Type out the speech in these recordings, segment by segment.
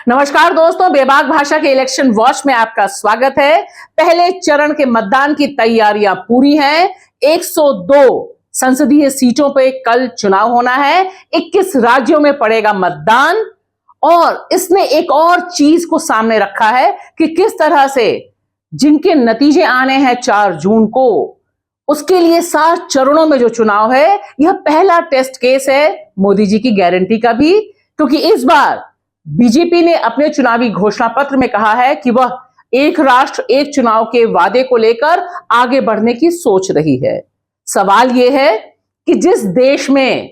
नमस्कार दोस्तों, बेबाक भाषा के इलेक्शन वॉच में आपका स्वागत है। पहले चरण के मतदान की तैयारियां पूरी हैं। 102 संसदीय सीटों पे कल चुनाव होना है। 21 राज्यों में पड़ेगा मतदान और इसने एक और चीज को सामने रखा है कि किस तरह से जिनके नतीजे आने हैं 4 जून को, उसके लिए 7 चरणों में जो चुनाव है, यह पहला टेस्ट केस है मोदी जी की गारंटी का भी, क्योंकि इस बार बीजेपी ने अपने चुनावी घोषणा पत्र में कहा है कि वह एक राष्ट्र एक चुनाव के वादे को लेकर आगे बढ़ने की सोच रही है। सवाल यह है कि जिस देश में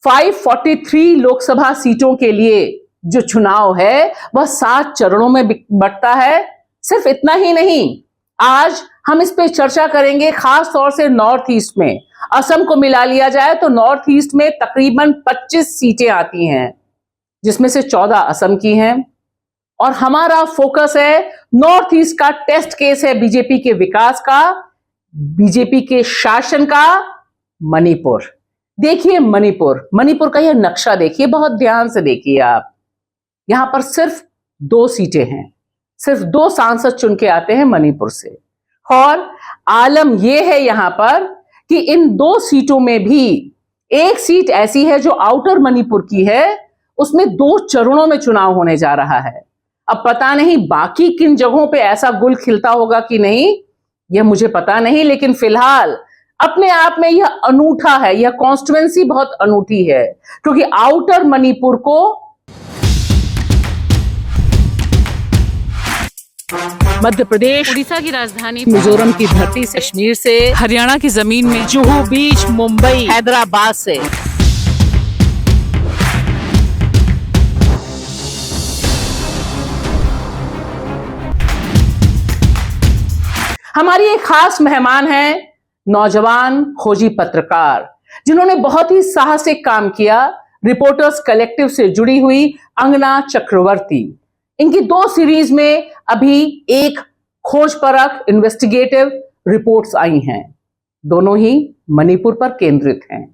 543 लोकसभा सीटों के लिए जो चुनाव है वह 7 चरणों में बंटता है, सिर्फ इतना ही नहीं, आज हम इस पे चर्चा करेंगे खास तौर से नॉर्थ ईस्ट में। असम को मिला लिया जाए तो नॉर्थ ईस्ट में तकरीबन 25 सीटें आती हैं, जिसमें से 14 असम की हैं। और हमारा फोकस है नॉर्थ ईस्ट का, टेस्ट केस है बीजेपी के विकास का, बीजेपी के शासन का। मणिपुर देखिए, मणिपुर का यह नक्शा देखिए, बहुत ध्यान से देखिए आप। यहां पर सिर्फ 2 सीटें हैं, सिर्फ 2 सांसद चुन के आते हैं मणिपुर से। और आलम यह है यहां पर कि इन 2 सीटों में भी एक सीट ऐसी है जो आउटर मणिपुर की है, उसमें 2 चरणों में चुनाव होने जा रहा है। अब पता नहीं बाकी किन जगहों पे ऐसा गुल खिलता होगा कि नहीं, यह मुझे पता नहीं, लेकिन फिलहाल अपने आप में यह अनूठा है, यह कॉन्स्टिट्यूएंसी बहुत अनूठी है, क्योंकि आउटर मणिपुर को मध्य प्रदेश, उड़ीसा की राजधानी, मिजोरम की धरती से, कश्मीर से, हरियाणा की जमीन में, जुहू बीच, मुंबई, हैदराबाद से हमारी एक खास मेहमान है, नौजवान खोजी पत्रकार जिन्होंने बहुत ही साहसिक काम किया, रिपोर्टर्स कलेक्टिव से जुड़ी हुई अंगना चक्रवर्ती। इनकी 2 सीरीज में अभी एक खोजपरक इन्वेस्टिगेटिव रिपोर्ट्स आई हैं, दोनों ही मणिपुर पर केंद्रित हैं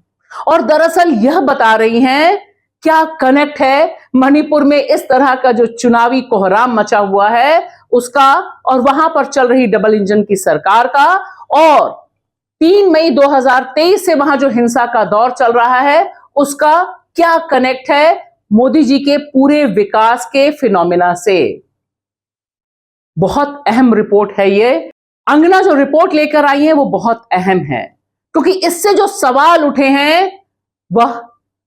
और दरअसल यह बता रही हैं क्या कनेक्ट है मणिपुर में इस तरह का जो चुनावी कोहराम मचा हुआ है उसका, और वहां पर चल रही डबल इंजन की सरकार का, और 3 मई 2023 से वहां जो हिंसा का दौर चल रहा है उसका क्या कनेक्ट है मोदी जी के पूरे विकास के फिनोमिना से। बहुत अहम रिपोर्ट है ये। अंगना जो रिपोर्ट लेकर आई है वो बहुत अहम है, क्योंकि इससे जो सवाल उठे हैं वह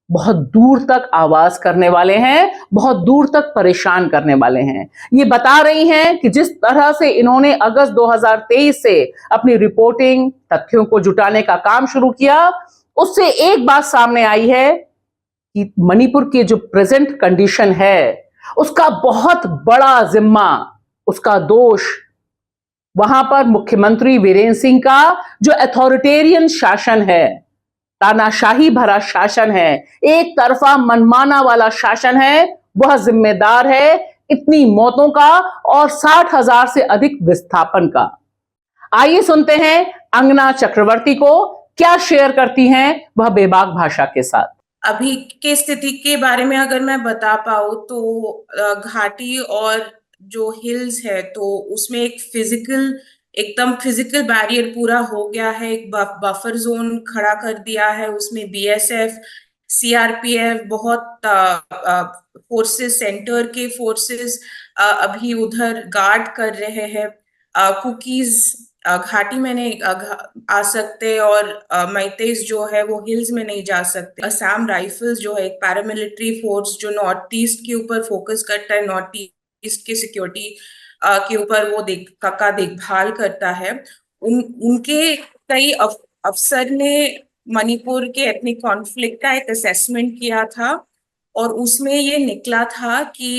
बहुत दूर तक आवाज करने वाले हैं, बहुत दूर तक परेशान करने वाले हैं। ये बता रही हैं कि जिस तरह से इन्होंने अगस्त 2023 से अपनी रिपोर्टिंग, तथ्यों को जुटाने का काम शुरू किया, उससे एक बात सामने आई है कि मणिपुर की जो प्रेजेंट कंडीशन है उसका बहुत बड़ा जिम्मा, उसका दोष वहां पर मुख्यमंत्री वीरेंद्र सिंह का जो अथॉरिटेरियन शासन है, तानाशाही भरा शासन है, एक तरफा मनमाना वाला शासन है, वह जिम्मेदार है इतनी मौतों का और 60,000 से अधिक विस्थापन का। आइए सुनते हैं अंगना चक्रवर्ती को, क्या शेयर करती हैं वह बेबाक भाषा के साथ। अभी के स्थिति के बारे में अगर मैं बता पाऊँ तो घाटी और जो हिल्स है तो उसमें एकदम फिजिकल बैरियर पूरा हो गया है, एक बफर जोन खड़ा कर दिया है, उसमें बीएसएफ, सीआरपीएफ, बहुत फोर्सेस, सेंटर के फोर्सेस अभी उधर गार्ड कर रहे हैं। कुकीज घाटी में नहीं आ सकते और मैतेज जो है वो हिल्स में नहीं जा सकते। असम राइफल्स जो है एक पैरामिलिट्री फोर्स जो नॉर्थ ईस्ट के ऊपर फोकस करता है, नॉर्थ ईस्ट की सिक्योरिटी के ऊपर वो देखभाल करता है। उनके कई अफसर ने मणिपुर के एथनिक कॉन्फ्लिक्ट का एक असेसमेंट किया था और उसमें ये निकला था कि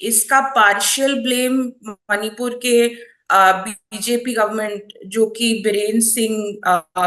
इसका पार्शियल ब्लेम मणिपुर के बीजेपी गवर्नमेंट जो कि बीरेन सिंह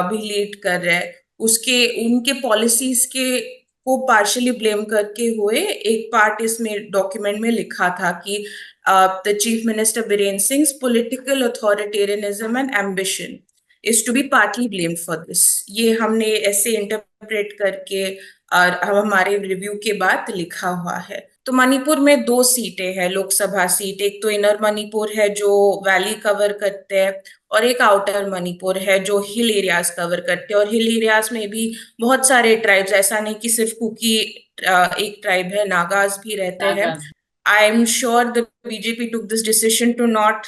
भी लीड कर रहे हैं उनके पॉलिसीज को पार्शियली ब्लेम करके हुए एक पार्ट इसमें डॉक्यूमेंट में लिखा था कि the chief minister Biren Singh political authoritarianism and ambition is to be partly blamed for this। ये हमने ऐसे इंटरप्रेट करके और हमारे रिव्यू के बाद लिखा हुआ है। तो मणिपुर में 2 सीटें हैं लोकसभा सीट। एक तो इनर मणिपुर है जो वैली कवर करते हैं, और एक आउटर मणिपुर है जो हिल एरियाज कवर करते हैं। और हिल एरियाज में भी बहुत सारे ट्राइब्स, ऐसा नहीं कि सिर्फ कुकी एक ट्राइब है, नागाज भी रहते हैं। I am sure the BJP took this decision to not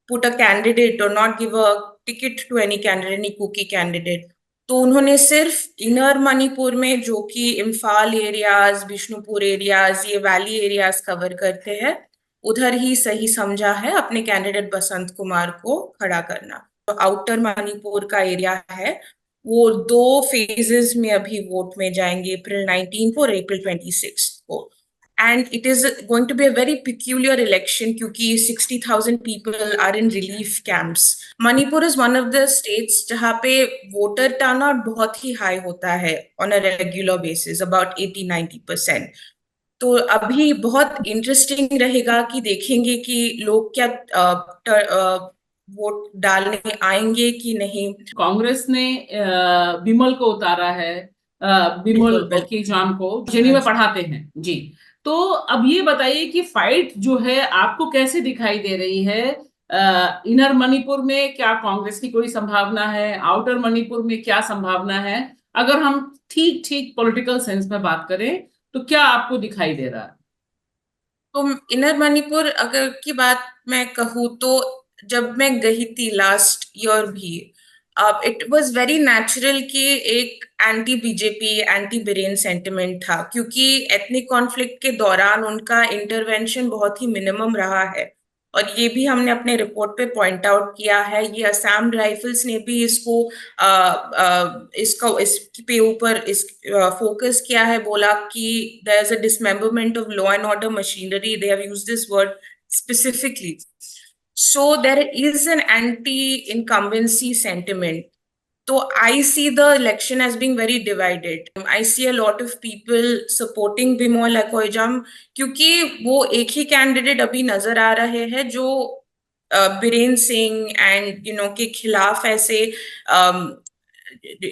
put a candidate or not give a ticket to any candidate, any Kuki candidate. तो उन्होंने सिर्फ इनर मणिपुर में, जो कि इम्फाल एरियाज, बिष्णुपुर एरियाज, ये वैली एरियाज कवर करते हैं, उधर ही सही समझा है अपने कैंडिडेट बसंत कुमार को खड़ा करना। तो आउटर मणिपुर का एरिया है, वो 2 फेजेस में अभी वोट में जाएंगे, अप्रैल 19 को और अप्रैल 26 को। And it is going to be a very peculiar election क्योंकि 60,000 people are in relief camps. Manipur is one of the states जहाँ पे voter turnout बहुत ही high होता है on a regular basis, about 80-90%. तो अभी बहुत इंटरेस्टिंग रहेगा कि देखेंगे कि लोग क्या वोट डालने आएंगे कि नहीं। कांग्रेस ने बिमल को उतारा है, बिमल बिल्कुल। केजरीवाल को जेनी में पढ़ाते हैं जी। तो अब ये बताइए कि फाइट जो है आपको कैसे दिखाई दे रही है? इनर मणिपुर में क्या कांग्रेस की कोई संभावना है? आउटर मणिपुर में क्या संभावना है? अगर हम ठीक ठीक पॉलिटिकल सेंस में बात करें तो क्या आपको दिखाई दे रहा है? तो इनर मणिपुर अगर की बात मैं कहूँ तो जब मैं गई थी लास्ट ईयर भी, इट वाज वेरी नेचुरल कि एक anti BJP, anti villain sentiment था, क्योंकि एथनिक कॉन्फ्लिक्ट के दौरान उनका इंटरवेंशन बहुत ही मिनिमम रहा है। और ये भी हमने अपने रिपोर्ट पे पॉइंट आउट किया है। ये असम राइफल्स ने भी इस पे ऊपर फोकस किया है, बोला कि there is a dismemberment of law and order machinery, they have used this word specifically. So there is an anti-incumbency sentiment. So I see the election as being very divided. I see a lot of people supporting Bimol Akoijam क्योंकि वो एक ही candidate अभी नजर आ रहे हैं जो Biren Singh and के खिलाफ ऐसे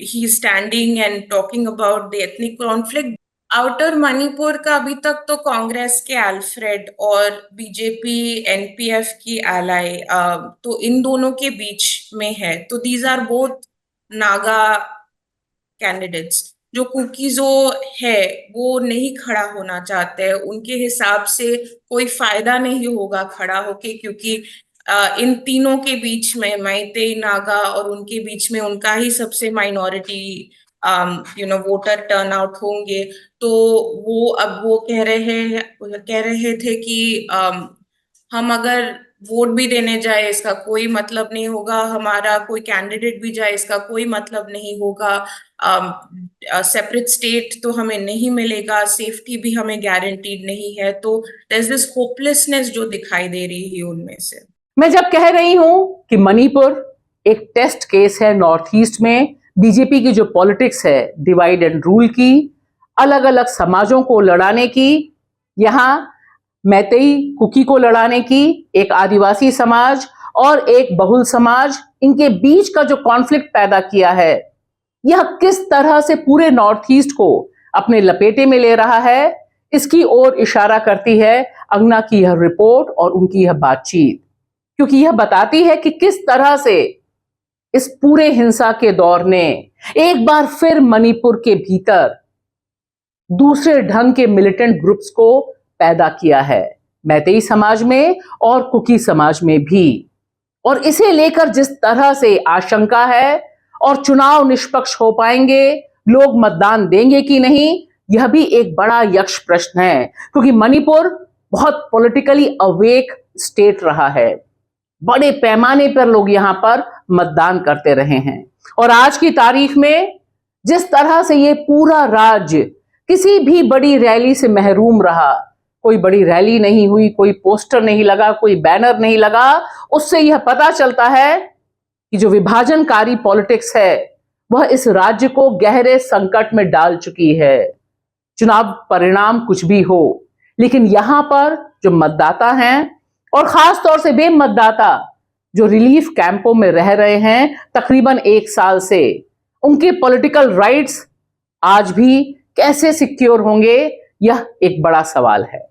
ही standing and talking about the ethnic conflict. Outer Manipur का अभी तक तो कांग्रेस के अल्फ्रेड और बीजेपी एनपीएफ की एलाई, तो इन दोनों के बीच में है। तो these are both Naga candidates. जो कुकीजो है वो नहीं खड़ा होना चाहते हैं, उनके हिसाब से कोई फायदा नहीं होगा खड़ा होके, क्योंकि इन तीनों के बीच में मैते, नागा और उनके बीच में उनका ही सबसे माइनॉरिटी वोटर टर्नआउट होंगे। तो वो कह रहे थे कि हम अगर वोट भी देने जाए इसका कोई मतलब नहीं होगा, हमारा कोई कैंडिडेट भी जाए इसका कोई मतलब नहीं होगा, सेपरेट स्टेट तो हमें नहीं मिलेगा, सेफ्टी भी हमें गारंटीड नहीं है। तो देयर इज दिस होपलेसनेस जो दिखाई दे रही है उनमें से। मैं जब कह रही हूं कि मणिपुर एक टेस्ट केस है नॉर्थ ईस्ट में बीजेपी की जो पॉलिटिक्स है डिवाइड एंड रूल की, अलग अलग समाजों को लड़ाने की, यहां मैतेई कुकी को लड़ाने की, एक आदिवासी समाज और एक बहुल समाज, इनके बीच का जो कॉन्फ्लिक्ट पैदा किया है, यह किस तरह से पूरे नॉर्थ ईस्ट को अपने लपेटे में ले रहा है, इसकी ओर इशारा करती है अंगना की यह रिपोर्ट और उनकी यह बातचीत, क्योंकि यह बताती है कि किस तरह से इस पूरे हिंसा के दौर ने एक बार फिर मणिपुर के भीतर दूसरे ढंग के मिलिटेंट ग्रुप्स को पैदा किया है, मैतेई समाज में और कुकी समाज में भी। और इसे लेकर जिस तरह से आशंका है और चुनाव निष्पक्ष हो पाएंगे, लोग मतदान देंगे कि नहीं, यह भी एक बड़ा यक्ष प्रश्न है, क्योंकि मणिपुर बहुत पॉलिटिकली अवेक स्टेट रहा है, बड़े पैमाने पर लोग यहां पर मतदान करते रहे हैं। और आज की तारीख में जिस तरह से ये पूरा राज्य किसी भी बड़ी रैली से महरूम रहा, कोई बड़ी रैली नहीं हुई, कोई पोस्टर नहीं लगा, कोई बैनर नहीं लगा, उससे यह पता चलता है कि जो विभाजनकारी पॉलिटिक्स है वह इस राज्य को गहरे संकट में डाल चुकी है। चुनाव परिणाम कुछ भी हो, लेकिन यहां पर जो मतदाता हैं और खास तौर से वे मतदाता जो रिलीफ कैंपों में रह रहे हैं तकरीबन 1 साल से, उनके पॉलिटिकल राइट्स आज भी कैसे सिक्योर होंगे, यह एक बड़ा सवाल है।